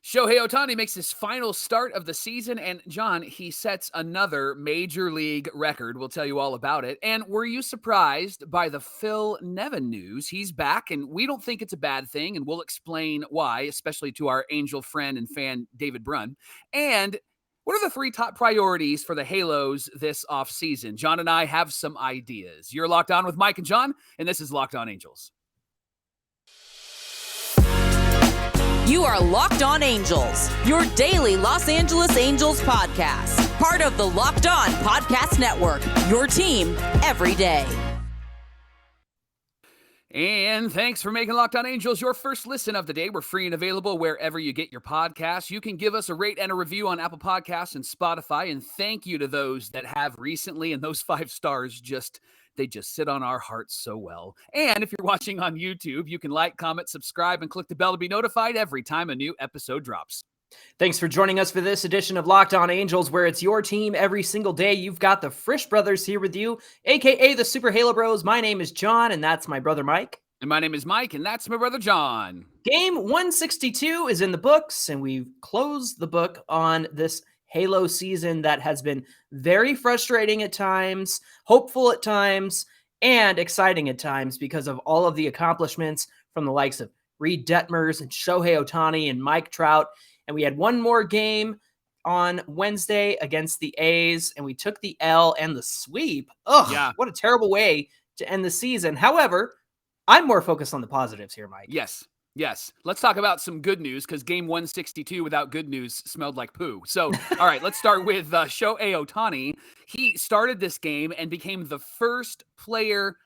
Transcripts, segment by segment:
Shohei Ohtani makes his final start of the season, and John, he sets another major league record. We'll tell you all about it. And were you surprised by the Phil Nevin news? He's back, and we don't think it's a bad thing, and we'll explain why, especially to our Angel friend and fan, David Brunn. And what are the three top priorities for the Halos this offseason? John and I have some ideas. You're Locked On with Mike and John, and this is Locked On Angels. You are Locked On Angels, your daily Los Angeles Angels podcast. Part of the Locked On Podcast Network, your team every day. And thanks for making Locked On Angels your first listen of the day. We're free and available wherever you get your podcasts. You can give us a rate and a review on Apple Podcasts and Spotify. And thank you to those that have recently. And those 5 stars they just sit on our hearts so well. And if you're watching on YouTube, you can like, comment, subscribe, and click the bell to be notified every time a new episode drops. Thanks for joining us for this edition of Locked On Angels, where it's your team every single day. You've got the Frisch Brothers here with you, a.k.a. the Super Halo Bros. My name is John, and that's my brother Mike. And my name is Mike, and that's my brother John. Game 162 is in the books, and we've closed the book on this Halo season that has been very frustrating at times, hopeful at times, and exciting at times because of all of the accomplishments from the likes of Reed Detmers and Shohei Ohtani and Mike Trout. And we had one more game on Wednesday against the A's, and we took the L and the sweep. What a terrible way to end the season. However, I'm more focused on the positives here, Mike. Yes. Let's talk about some good news, because game 162 without good news smelled like poo. So, all right, let's start with Shohei Ohtani. He started this game and became the first player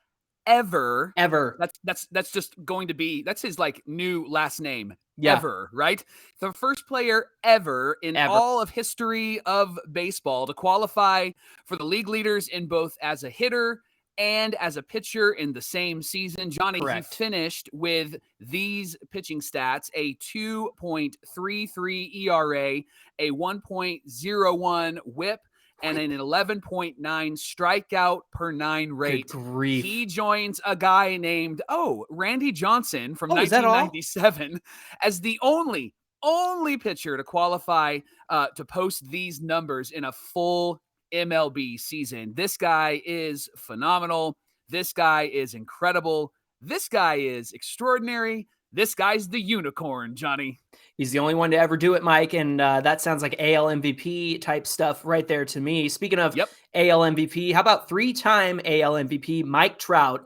ever. That's just going to be, that's his new last name. Yeah. Ever, right? The first player ever in all of history of baseball to qualify for the league leaders in both as a hitter and as a pitcher in the same season. Johnny, Correct. He finished with these pitching stats: a 2.33 ERA, a 1.01 WHIP, and an 11.9 strikeout per 9 rate. Good grief. He joins a guy named, Randy Johnson from is that all? 1997 as the only pitcher to qualify to post these numbers in a full MLB season. This guy is phenomenal. This guy is incredible. This guy is extraordinary. This guy's the unicorn, Johnny. He's the only one to ever do it, Mike, and that sounds like AL MVP type stuff right there to me. Speaking of AL MVP, how about 3-time AL MVP Mike Trout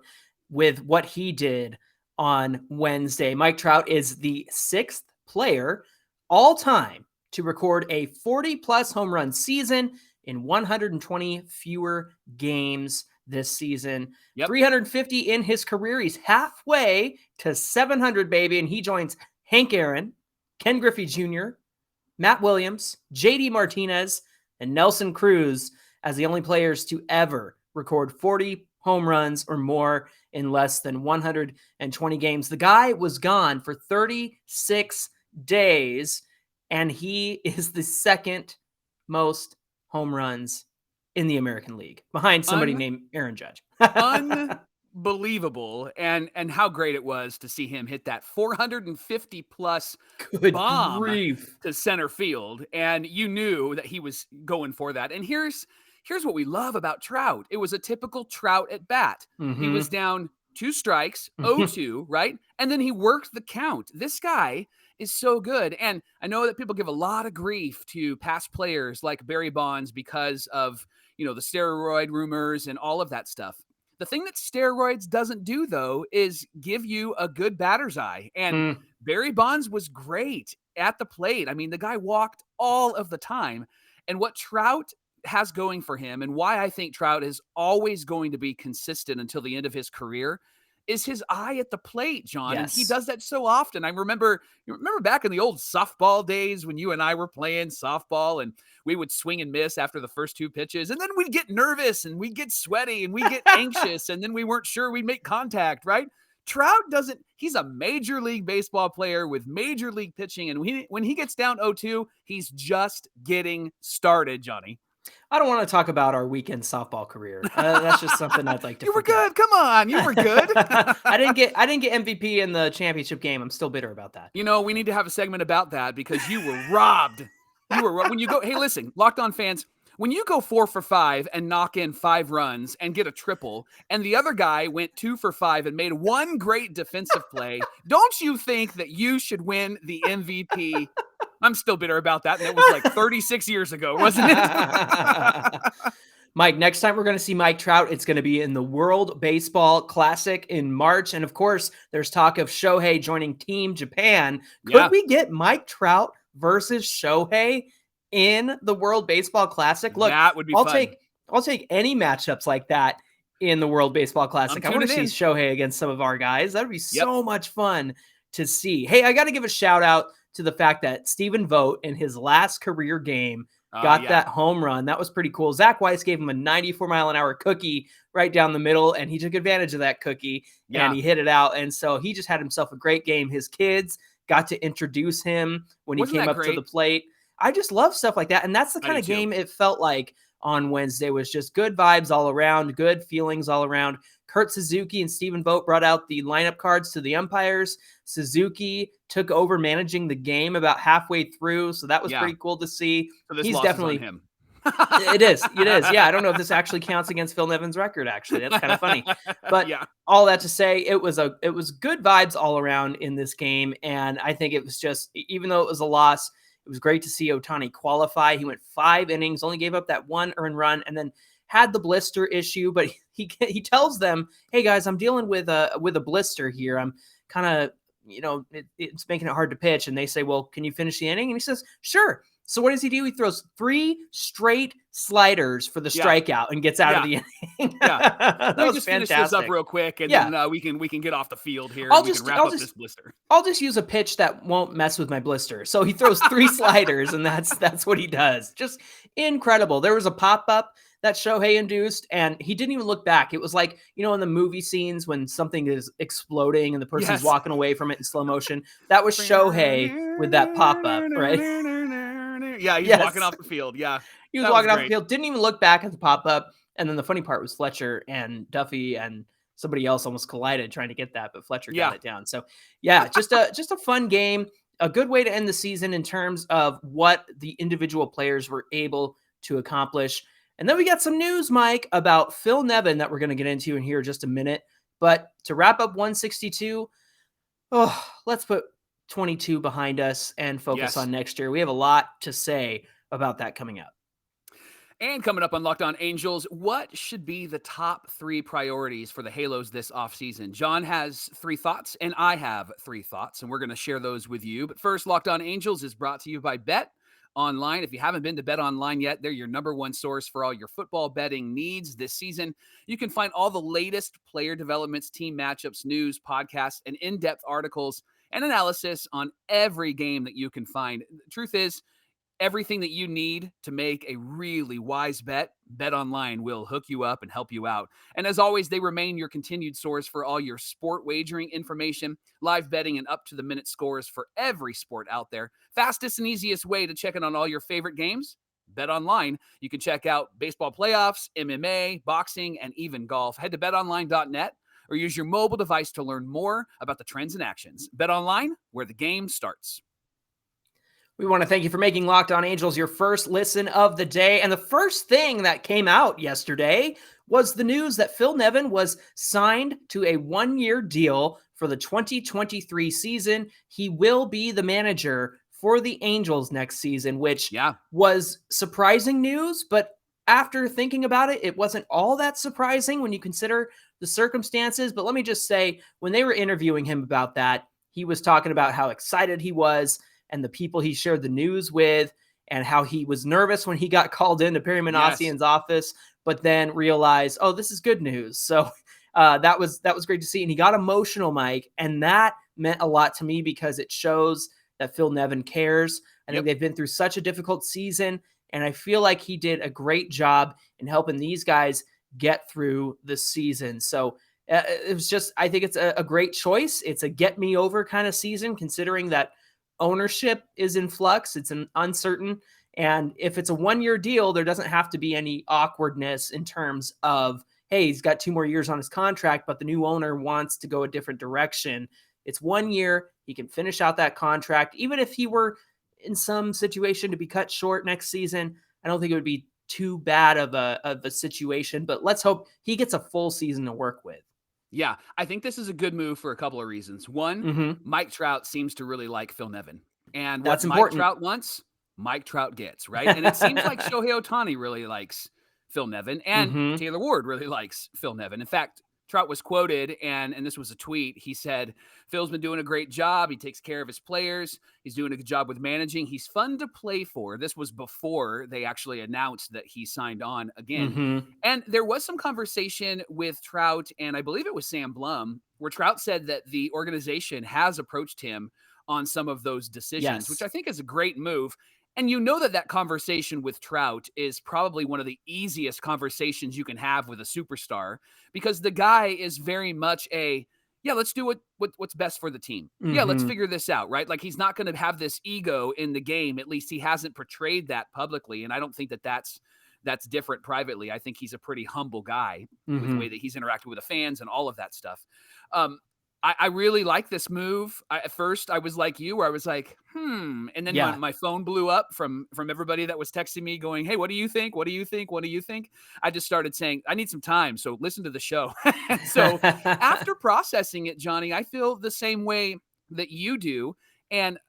with what he did on Wednesday? Mike Trout is the 6th player all time to record a 40-plus home run season in 120 fewer games this season. 350 in his career. He's halfway to 700, baby, and he joins Hank Aaron, Ken Griffey Jr., Matt Williams, JD Martinez, and Nelson Cruz as the only players to ever record 40 home runs or more in less than 120 games. The guy was gone for 36 days, and he is the second most home runs in the American League, behind somebody named Aaron Judge. Unbelievable. And how great it was to see him hit that 450 plus bomb to center field. And you knew that he was going for that. And here's what we love about Trout. It was a typical Trout at bat. Mm-hmm. He was down 2 strikes, 0-2, right? And then he worked the count. This guy is so good. And I know that people give a lot of grief to past players like Barry Bonds because of, the steroid rumors and all of that stuff. The thing that steroids doesn't do, though, is give you a good batter's eye. And Barry Bonds was great at the plate. I mean, the guy walked all of the time. And what Trout has going for him, and why I think Trout is always going to be consistent until the end of his career, is his eye at the plate, John. Yes. And he does that so often. You remember back in the old softball days when you and I were playing softball and we would swing and miss after the first 2 pitches. And then we'd get nervous and we'd get sweaty and we'd get anxious. And then we weren't sure we'd make contact, right? Trout doesn't. He's a major league baseball player with major league pitching. And when he gets down 0-2, he's just getting started, Johnny. I don't want to talk about our weekend softball career. That's just something I'd like to You were forget. good. Come on. You were good. I didn't get MVP in the championship game. I'm still bitter about that. We need to have a segment about that because you were robbed. When you go, hey, listen, Locked On fans, when you go 4 for 5 and knock in 5 runs and get a triple, and the other guy went 2 for 5 and made one great defensive play, don't you think that you should win the MVP? I'm still bitter about that. And it was like 36 years ago, wasn't it? Mike, next time we're going to see Mike Trout, it's going to be in the World Baseball Classic in March. And of course, there's talk of Shohei joining Team Japan. Could we get Mike Trout versus Shohei in the World Baseball Classic? Look, that would be fun. I'll take any matchups like that in the World Baseball Classic. I want to see Shohei against some of our guys. That would be so much fun to see. Hey, I got to give a shout out to the fact that Stephen Vogt in his last career game got that home run. That was pretty cool. Zach Weiss gave him a 94-mile-an-hour cookie right down the middle, and he took advantage of that cookie, and he hit it out. And so he just had himself a great game. His kids got to introduce him when he came up to the plate. I just love stuff like that, and that's the kind of game it felt like on Wednesday. Was just good vibes all around, good feelings all around. Kurt Suzuki and Stephen Vogt brought out the lineup cards to the umpires. Suzuki took over managing the game about halfway through, so that was pretty cool to see. So he's definitely him. It is. Yeah, I don't know if this actually counts against Phil Nevin's record. Actually, that's kind of funny. But all that to say, it was good vibes all around in this game, and I think it was just, even though it was a loss, it was great to see Ohtani qualify. He went 5 innings, only gave up that 1 earned run, and then had the blister issue. But he tells them, "Hey guys, I'm dealing with a blister here. I'm kind of, it's making it hard to pitch." And they say, "Well, can you finish the inning?" And he says, "Sure." So what does he do? He throws 3 straight sliders for the strikeout and gets out of the inning. That was just fantastic. Finish this up real quick, and then we can get off the field here. We can wrap up this blister. I'll just use a pitch that won't mess with my blister. So he throws 3 sliders, and that's what he does. Just incredible. There was a pop-up that Shohei induced, and he didn't even look back. It was like, in the movie scenes when something is exploding and the person's walking away from it in slow motion. That was Shohei with that pop-up, right? Yeah, he's walking off the field. Yeah. He was walking off the field, didn't even look back at the pop-up. And then the funny part was Fletcher and Duffy and somebody else almost collided trying to get that, but Fletcher got it down. So just a fun game, a good way to end the season in terms of what the individual players were able to accomplish. And then we got some news, Mike, about Phil Nevin that we're going to get into in here in just a minute. But to wrap up 162, let's put 22 behind us and focus on next year. We have a lot to say about that coming up. And coming up on Locked On Angels, what should be the top 3 priorities for the Halos this offseason? John has 3 thoughts, and I have 3 thoughts, and we're going to share those with you. But first, Locked On Angels is brought to you by Bet Online. If you haven't been to Bet Online yet, they're your number 1 source for all your football betting needs this season. You can find all the latest player developments, team matchups, news, podcasts, and in-depth articles and analysis on every game that you can find. The truth is, everything that you need to make a really wise bet, Bet Online will hook you up and help you out. And as always, they remain your continued source for all your sport wagering information, live betting, and up-to-the-minute scores for every sport out there. Fastest and easiest way to check in on all your favorite games? Bet Online. You can check out baseball playoffs, MMA, boxing, and even golf. Head to betonline.net or use your mobile device to learn more about the trends and actions. Bet Online, where the game starts. We want to thank you for making Locked On Angels your first listen of the day. And the first thing that came out yesterday was the news that Phil Nevin was signed to a 1-year deal for the 2023 season. He will be the manager for the Angels next season, which was surprising news. But after thinking about it, it wasn't all that surprising when you consider the circumstances. But let me just say, when they were interviewing him about that, he was talking about how excited he was and the people he shared the news with, and how he was nervous when he got called into Perry Manassian's office, but then realized, oh, this is good news. So that was great to see. And he got emotional, Mike, and that meant a lot to me because it shows that Phil Nevin cares. I think they've been through such a difficult season, and I feel like he did a great job in helping these guys get through the season. So it was just, I think it's a great choice. It's a get me over kind of season, considering that ownership is in flux. It's an uncertain, And if it's a 1-year deal, there doesn't have to be any awkwardness in terms of, hey, he's got 2 more years on his contract, but the new owner wants to go a different direction. It's 1 year. He can finish out that contract. Even if he were in some situation to be cut short next season, I don't think it would be too bad of a situation, but let's hope he gets a full season to work with. Yeah, I think this is a good move for a couple of reasons. One, Mike Trout seems to really like Phil Nevin. And what That's Mike important. Trout wants, Mike Trout gets, right? And it seems like Shohei Ohtani really likes Phil Nevin, and Taylor Ward really likes Phil Nevin. In fact, Trout was quoted, and this was a tweet. He said, Phil's been doing a great job. He takes care of his players. He's doing a good job with managing. He's fun to play for. This was before they actually announced that he signed on again. And there was some conversation with Trout, and I believe it was Sam Blum, where Trout said that the organization has approached him on some of those decisions, which I think is a great move. And you know that conversation with Trout is probably one of the easiest conversations you can have with a superstar, because the guy is very much let's do what's best for the team. Yeah, let's figure this out, right? Like, he's not going to have this ego in the game. At least he hasn't portrayed that publicly. And I don't think that's different privately. I think he's a pretty humble guy with the way that he's interacted with the fans and all of that stuff. I really like this move. At first, I was like you, where I was like, And then my phone blew up from everybody that was texting me going, hey, what do you think? What do you think? What do you think? I just started saying, I need some time, so listen to the show. So after processing it, Johnny, I feel the same way that you do. And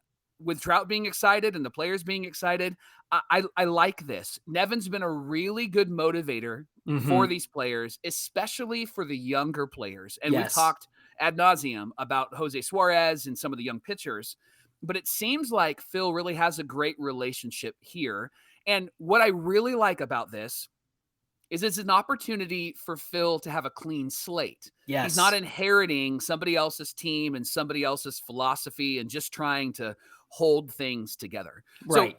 with Trout being excited and the players being excited, I like this. Nevin's been a really good motivator for these players, especially for the younger players. And we've talked ad nauseum about Jose Suarez and some of the young pitchers, but it seems like Phil really has a great relationship here. And what I really like about this is it's an opportunity for Phil to have a clean slate. He's not inheriting somebody else's team and somebody else's philosophy and just trying to hold things together. Right.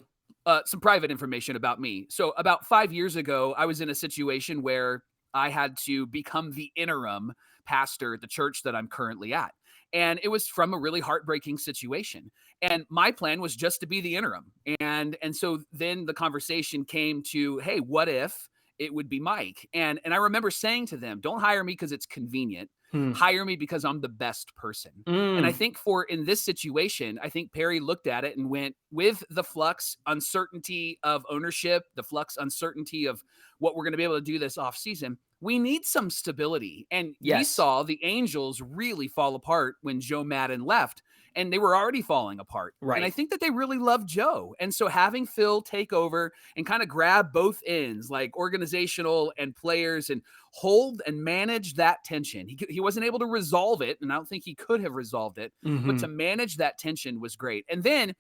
So some private information about me. So about 5 years ago, I was in a situation where I had to become the interim pastor at the church that I'm currently at. And it was from a really heartbreaking situation. And my plan was just to be the interim. And so then the conversation came to, hey, what if it would be Mike? And I remember saying to them, don't hire me because it's convenient. Hire me because I'm the best person. And I think in this situation, I think Perry looked at it and went, with the flux uncertainty of ownership, the flux uncertainty of what we're going to be able to do this offseason, we need some stability. And we saw the Angels really fall apart when Joe Maddon left, and they were already falling apart. Right. And I think that they really love Joe. And so having Phil take over and kind of grab both ends, like organizational and players, and hold and manage that tension. He wasn't able to resolve it, and I don't think he could have resolved it, but to manage that tension was great. And then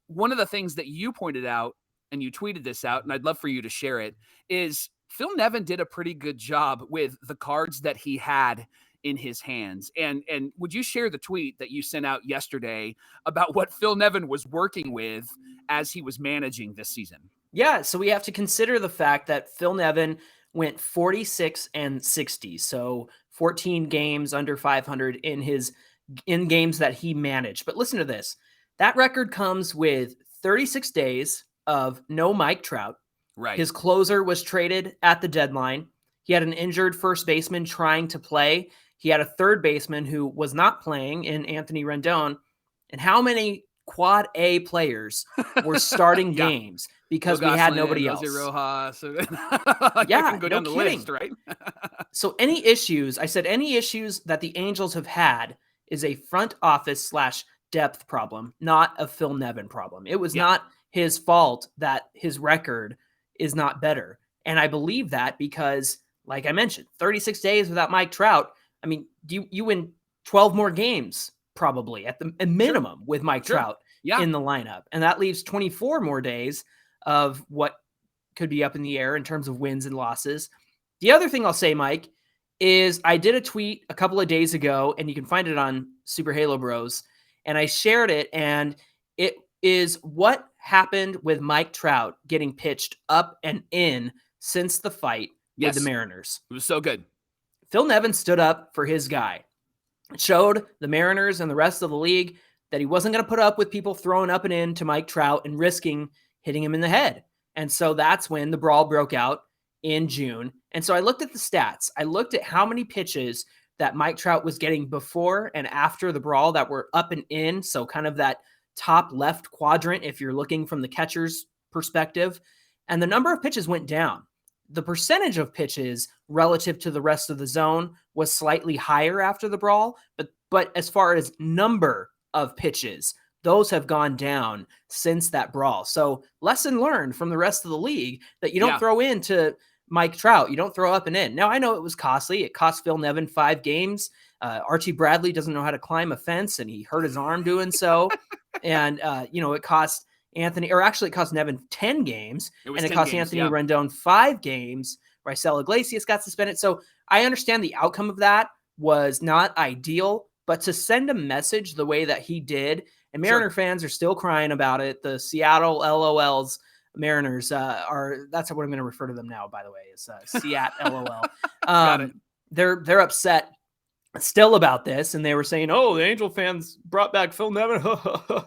one of the things that you pointed out, and you tweeted this out, and I'd love for you to share it, is Phil Nevin did a pretty good job with the cards that he had in his hands. And would you share the tweet that you sent out yesterday about what Phil Nevin was working with as he was managing this season? Yeah, so we have to consider the fact that Phil Nevin went 46-60, so 14 games under 500 in games that he managed. But listen to this. That record comes with 36 days of no Mike Trout. Right. His closer was traded at the deadline. He had an injured first baseman trying to play. He had a third baseman who was not playing in Anthony Rendon. And how many quad A players were starting games because we had nobody else? Rojas. I can go down the list, right? So any issues that the Angels have had is a front office / depth problem, not a Phil Nevin problem. It was not his fault that his record is not better. And I believe that because, like I mentioned, 36 days without Mike Trout. I mean, you win 12 more games probably at the minimum with Mike Trout in the lineup. And that leaves 24 more days of what could be up in the air in terms of wins and losses. The other thing I'll say, Mike, is I did a tweet a couple of days ago, and you can find it on Super Halo Bros, and I shared it, and it is what happened with Mike Trout getting pitched up and in since the fight with the Mariners. It was so good. Phil Nevin stood up for his guy. It showed the Mariners and the rest of the league that he wasn't going to put up with people throwing up and in to Mike Trout and risking hitting him in the head. And so that's when the brawl broke out in June. And so I looked at the stats. I looked at how many pitches that Mike Trout was getting before and after the brawl that were up and in. So kind of that top left quadrant, if you're looking from the catcher's perspective. And the number of pitches went down. The percentage of pitches relative to the rest of the zone was slightly higher after the brawl, but as far as number of pitches, those have gone down since that brawl. So lesson learned from the rest of the league that you don't throw into Mike Trout. You don't throw up and in. Now, I know it was costly. It cost Phil Nevin 5 games. Archie Bradley doesn't know how to climb a fence, and he hurt his arm doing so. And, it cost it cost Nevin 10 games, and it cost Anthony Rendon 5 games. Raisel Iglesias got suspended. So I understand the outcome of that was not ideal, but to send a message the way that he did, and Mariner fans are still crying about it. The Seattle LOLs, Mariners that's what I'm going to refer to them now, by the way, is Seattle LOL. Got it. They're upset still about this, and they were saying, "Oh, the Angel fans brought back Phil Nevin."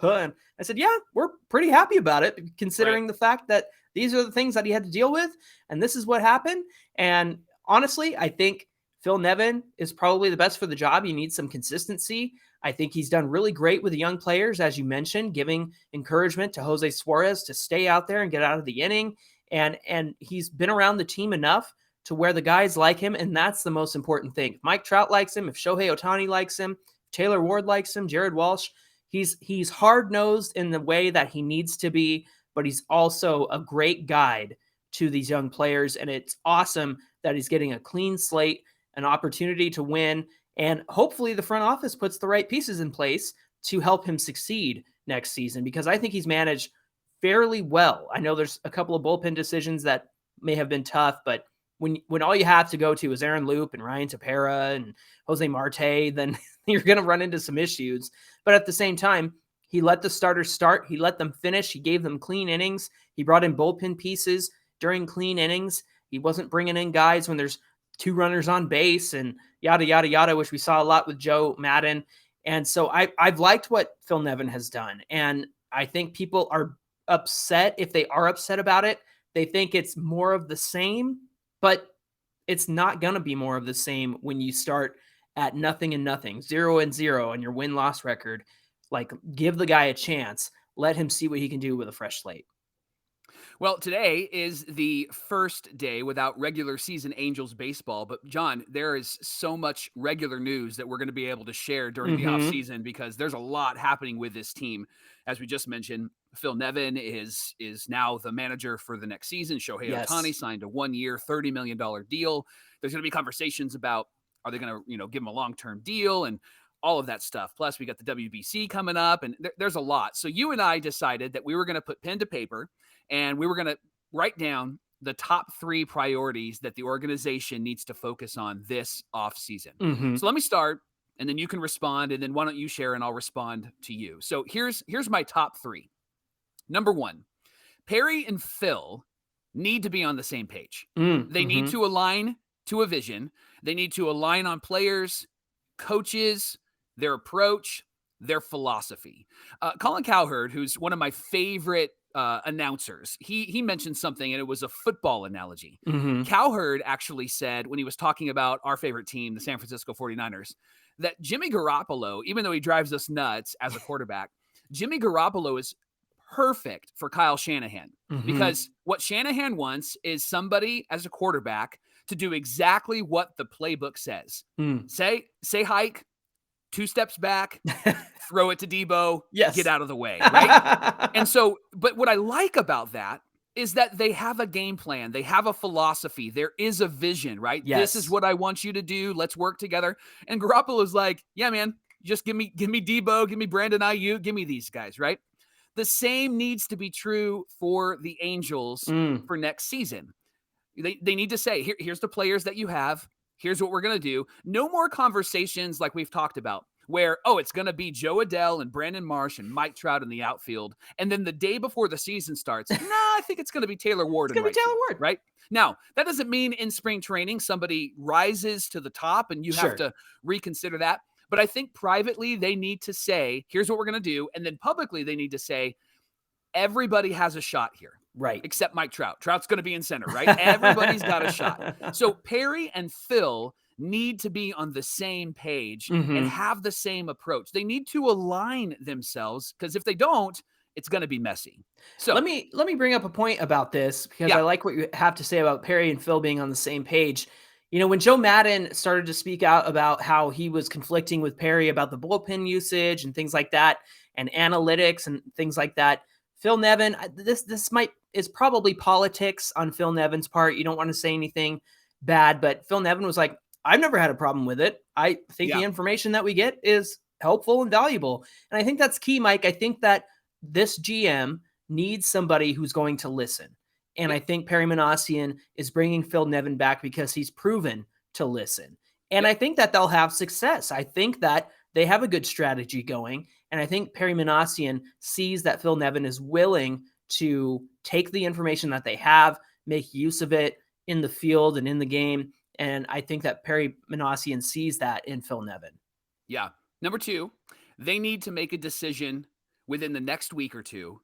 And I said, "Yeah, we're pretty happy about it, considering the fact that these are the things that he had to deal with, and this is what happened." And honestly, I think Phil Nevin is probably the best for the job. He needs some consistency. I think he's done really great with the young players, as you mentioned, giving encouragement to Jose Suarez to stay out there and get out of the inning. And he's been around the team enough to where the guys like him, and that's the most important thing. If Mike Trout likes him, if Shohei Ohtani likes him, if Taylor Ward likes him, Jared Walsh, he's hard-nosed in the way that he needs to be, but he's also a great guide to these young players, and it's awesome that he's getting a clean slate, an opportunity to win, and hopefully the front office puts the right pieces in place to help him succeed next season, because I think he's managed fairly well. I know there's a couple of bullpen decisions that may have been tough, but when all you have to go to is Aaron Loop and Ryan Tepera and Jose Marte, then you're going to run into some issues. But at the same time, he let the starters start. He let them finish. He gave them clean innings. He brought in bullpen pieces during clean innings. He wasn't bringing in guys when there's 2 runners on base and yada, yada, yada, which we saw a lot with Joe Madden. And so I've liked what Phil Nevin has done. And I think people are upset. If they are upset about it, they think it's more of the same, but it's not going to be more of the same when you start at 0-0, 0-0 on your win-loss record. Like, give the guy a chance. Let him see what he can do with a fresh slate. Well, today is the first day without regular season Angels baseball. But, John, there is so much regular news that we're going to be able to share during the offseason, because there's a lot happening with this team. As we just mentioned, Phil Nevin is now the manager for the next season. Shohei Ohtani signed a 1-year, $30 million deal. There's going to be conversations about, are they going to, give him a long-term deal and all of that stuff. Plus, we got the WBC coming up, and there's a lot. So you and I decided that we were going to put pen to paper, and we were going to write down the top 3 priorities that the organization needs to focus on this offseason. So let me start, and then you can respond, and then why don't you share and I'll respond to you. So here's my top 3. Number 1, Perry and Phil need to be on the same page. They need to align to a vision. They need to align on players, coaches, their approach, their philosophy. Colin Cowherd, who's one of my favorite announcers, he mentioned something, and it was a football analogy. Cowherd actually said, when he was talking about our favorite team, the San Francisco 49ers, that Jimmy Garoppolo, even though he drives us nuts as a quarterback, Jimmy Garoppolo is perfect for Kyle Shanahan, because what Shanahan wants is somebody as a quarterback to do exactly what the playbook says. Say hike, 2 steps back, throw it to Debo, get out of the way, right? And so, but what I like about that is that they have a game plan. They have a philosophy. There is a vision, right? This is what I want you to do. Let's work together. And Garoppolo's like, yeah, man, just give me Debo, give me Brandon Ayuk, give me these guys, right? The same needs to be true for the Angels for next season. They need to say, here's the players that you have. Here's what we're going to do. No more conversations like we've talked about where, it's going to be Joe Adell and Brandon Marsh and Mike Trout in the outfield. And then the day before the season starts, I think it's going to be Taylor Ward. It's going to be Taylor Ward. Right? Now, that doesn't mean in spring training somebody rises to the top and you have to reconsider that. But I think privately they need to say, here's what we're going to do. And then publicly they need to say, everybody has a shot here. Right. Except Mike Trout. Trout's going to be in center, right? Everybody's got a shot. So Perry and Phil need to be on the same page and have the same approach. They need to align themselves, because if they don't, it's going to be messy. So let me bring up a point about this, because I like what you have to say about Perry and Phil being on the same page. When Joe Madden started to speak out about how he was conflicting with Perry about the bullpen usage and things like that, and analytics and things like that, Phil Nevin, this is probably politics on Phil Nevin's part. You don't want to say anything bad, but Phil Nevin was like, I've never had a problem with it. I think the information that we get is helpful and valuable. And I think that's key, Mike. I think that this GM needs somebody who's going to listen. And I think Perry Minasian is bringing Phil Nevin back because he's proven to listen. And I think that they'll have success. I think that they have a good strategy going. And I think Perry Minasian sees that Phil Nevin is willing to take the information that they have, make use of it in the field and in the game. And I think that Perry Minasian sees that in Phil Nevin. Yeah. Number 2, they need to make a decision within the next week or two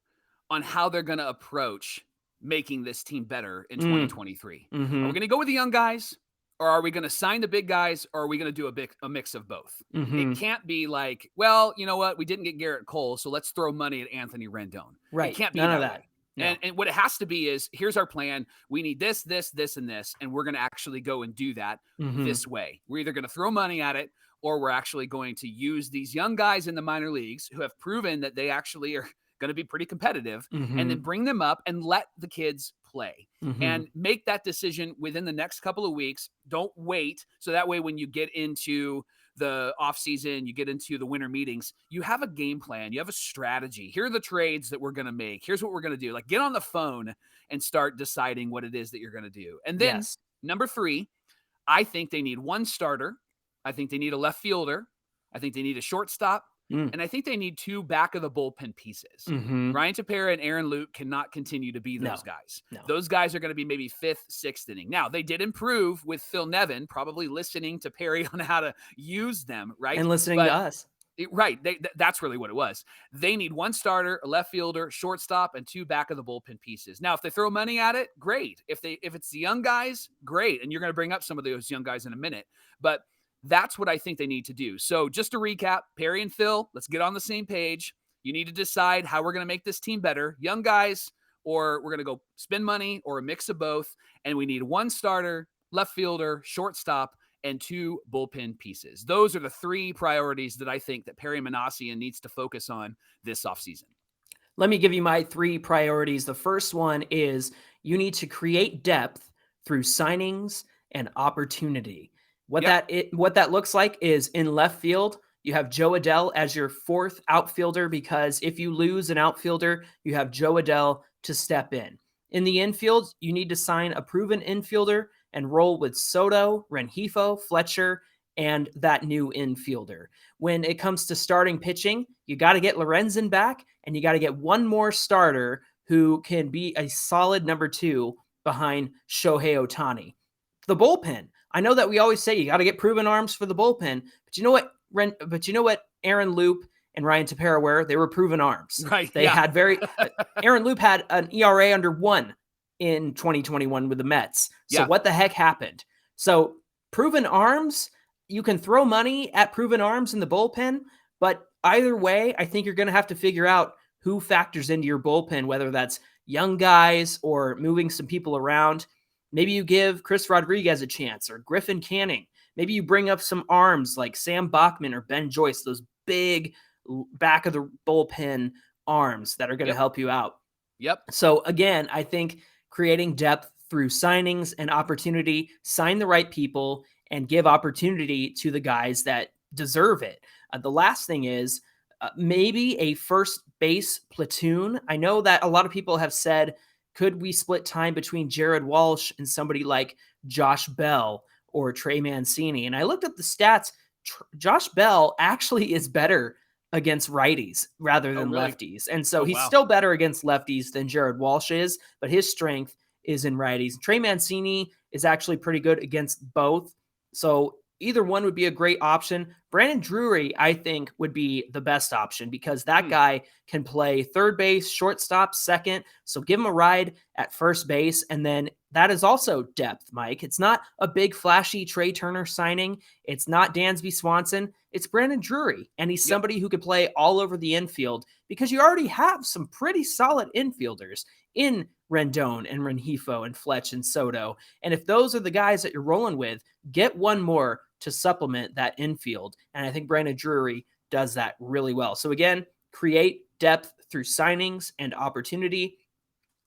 on how they're going to approach making this team better in 2023. Are we going to go with the young guys, or are we going to sign the big guys, or are we going to do a mix of both? It can't be like, well, you know what? We didn't get Garrett Cole, so let's throw money at Anthony Rendon. Right. It can't be None of that that. way. No. And what it has to be is, here's our plan. We need this, this, this, and this, and we're going to actually go and do that this way. We're either going to throw money at it, or we're actually going to use these young guys in the minor leagues who have proven that they actually are going to be pretty competitive, and then bring them up and let the kids play and make that decision within the next couple of weeks. Don't wait. So that way, when you get into the off season, you get into the winter meetings, you have a game plan, you have a strategy. Here are the trades that we're going to make. Here's what we're going to do. Like, get on the phone and start deciding what it is that you're going to do. And then number 3, I think they need one starter. I think they need a left fielder. I think they need a shortstop. And I think they need 2 back of the bullpen pieces. Ryan Tepera and Aaron Luke cannot continue to be those guys. No. Those guys are going to be maybe 5th, 6th inning. Now, they did improve with Phil Nevin, probably listening to Perry on how to use them, right? And listening to us. Right. That's really what it was. They need one starter, a left fielder, shortstop, and 2 back of the bullpen pieces. Now, if they throw money at it, great. If it's the young guys, great. And you're going to bring up some of those young guys in a minute. But that's what I think they need to do. So just to recap, Perry and Phil, let's get on the same page. You need to decide how we're going to make this team better. Young guys, or we're going to go spend money, or a mix of both. And we need one starter, left fielder, shortstop, and 2 bullpen pieces. Those are the 3 priorities that I think that Perry Minasian needs to focus on this offseason. Let me give you my 3 priorities. The first one is you need to create depth through signings and opportunity. What that looks like is, in left field, you have Joe Adell as your 4th outfielder, because if you lose an outfielder, you have Joe Adell to step in. In the infield, you need to sign a proven infielder and roll with Soto, Rengifo, Fletcher, and that new infielder. When it comes to starting pitching, you got to get Lorenzen back, and you got to get one more starter who can be a solid number 2 behind Shohei Ohtani. The bullpen. I know that we always say you got to get proven arms for the bullpen, but you know what? Aaron Loop and Ryan Tepera were? They were proven arms. Right. They had Aaron Loop had an ERA under 1 in 2021 with the Mets. So what the heck happened? So proven arms, you can throw money at proven arms in the bullpen, but either way, I think you're going to have to figure out who factors into your bullpen, whether that's young guys or moving some people around. Maybe you give Chris Rodriguez a chance, or Griffin Canning. Maybe you bring up some arms like Sam Bachman or Ben Joyce, those big back of the bullpen arms that are going to help you out. So again, I think creating depth through signings and opportunity, sign the right people, and give opportunity to the guys that deserve it. The last thing is maybe a first base platoon. I know that a lot of people have said, could we split time between Jared Walsh and somebody like Josh Bell or Trey Mancini? And I looked up the stats. Josh Bell actually is better against righties rather than lefties. And so he's still better against lefties than Jared Walsh is, but his strength is in righties. Trey Mancini is actually pretty good against both. So either one would be a great option. Brandon Drury, I think, would be the best option because that guy can play third base, shortstop, second. So give him a ride at first base. And then that is also depth, Mike. It's not a big flashy Trey Turner signing. It's not Dansby Swanson. It's Brandon Drury. And he's somebody who could play all over the infield because you already have some pretty solid infielders in Rendon and Rengifo and Fletch and Soto. And if those are the guys that you're rolling with, get one more to supplement that infield. And I think Brandon Drury does that really well. So again, create depth through signings and opportunity.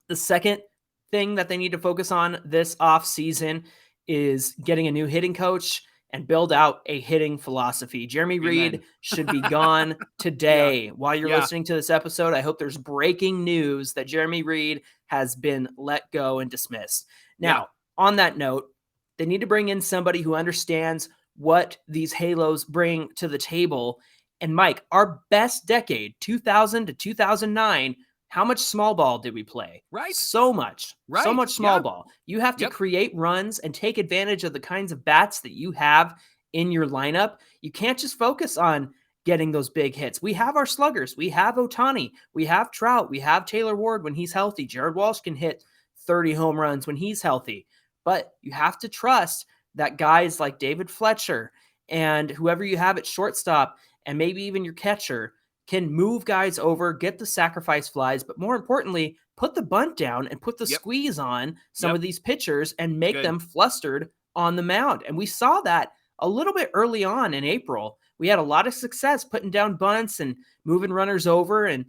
The second thing that they need to focus on this offseason is getting a new hitting coach and build out a hitting philosophy. Jeremy Reed should be gone today. While you're listening to this episode, I hope there's breaking news that Jeremy Reed has been let go and dismissed. Now, on that note, they need to bring in somebody who understands what these Halos bring to the table. And Mike, our best decade, 2000 to 2009, how much small ball did we play? Right. So much. Right. So much small ball. You have to create runs and take advantage of the kinds of bats that you have in your lineup. You can't just focus on getting those big hits. We have our sluggers. We have Ohtani. We have Trout. We have Taylor Ward when he's healthy. Jared Walsh can hit 30 home runs when he's healthy. But you have to trust that guys like David Fletcher and whoever you have at shortstop and maybe even your catcher can move guys over, get the sacrifice flies, but more importantly, put the bunt down and put the squeeze on some of these pitchers and make them flustered on the mound. And we saw that a little bit early on in April. We had a lot of success putting down bunts and moving runners over and,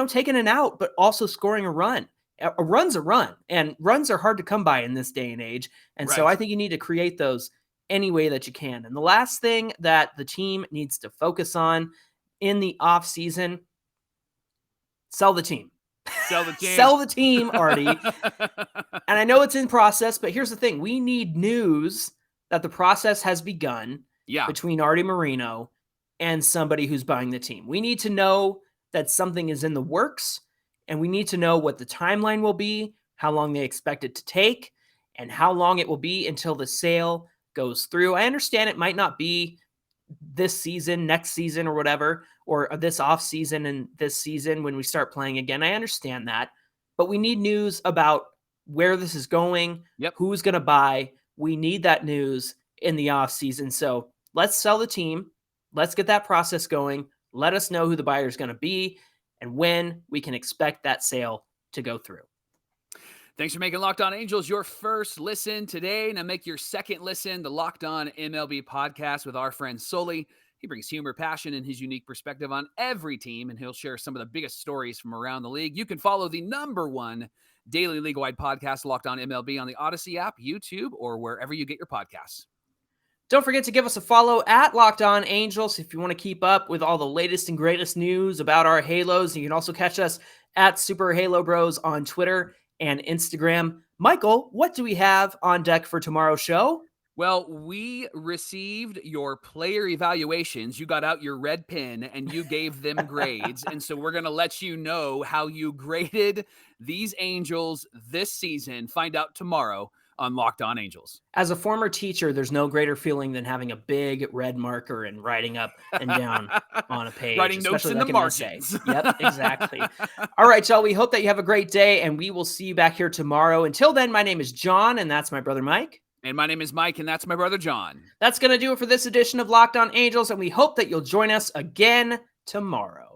taking an out, but also scoring a run. A run's a run, and runs are hard to come by in this day and age. And so I think you need to create those any way that you can. And the last thing that the team needs to focus on in the off season, sell the team. Sell the team. Sell the team, Artie. And I know it's in process, but here's the thing. We need news that the process has begun between Artie Moreno and somebody who's buying the team. We need to know that something is in the works, and we need to know what the timeline will be, how long they expect it to take, and how long it will be until the sale goes through. I understand it might not be this season, next season, or whatever, or this off season and this season when we start playing again. I understand that, but we need news about where this is going, who's going to buy. We need that news in the off season. So let's sell the team. Let's get that process going. Let us know who the buyer is going to be and when we can expect that sale to go through. Thanks for making Locked On Angels your first listen today. Now make your second listen, the Locked On MLB podcast with our friend Sully. He brings humor, passion, and his unique perspective on every team, and he'll share some of the biggest stories from around the league. You can follow the #1 daily league-wide podcast, Locked On MLB, on the Odyssey app, YouTube, or wherever you get your podcasts. Don't forget to give us a follow at Locked On Angels if you want to keep up with all the latest and greatest news about our Halos. You can also catch us at Super Halo Bros on Twitter and Instagram. Michael, what do we have on deck for tomorrow's show? Well, we received your player evaluations. You got out your red pen and you gave them grades. And so we're going to let you know how you graded these Angels this season. Find out tomorrow on Locked On Angels. As a former teacher, there's no greater feeling than having a big red marker and writing up and down on a page. Writing notes in the margins. Yep, exactly. All right, y'all. We hope that you have a great day, and we will see you back here tomorrow. Until then, my name is John, and that's my brother Mike. And my name is Mike, and that's my brother John. That's going to do it for this edition of Locked On Angels, and we hope that you'll join us again tomorrow.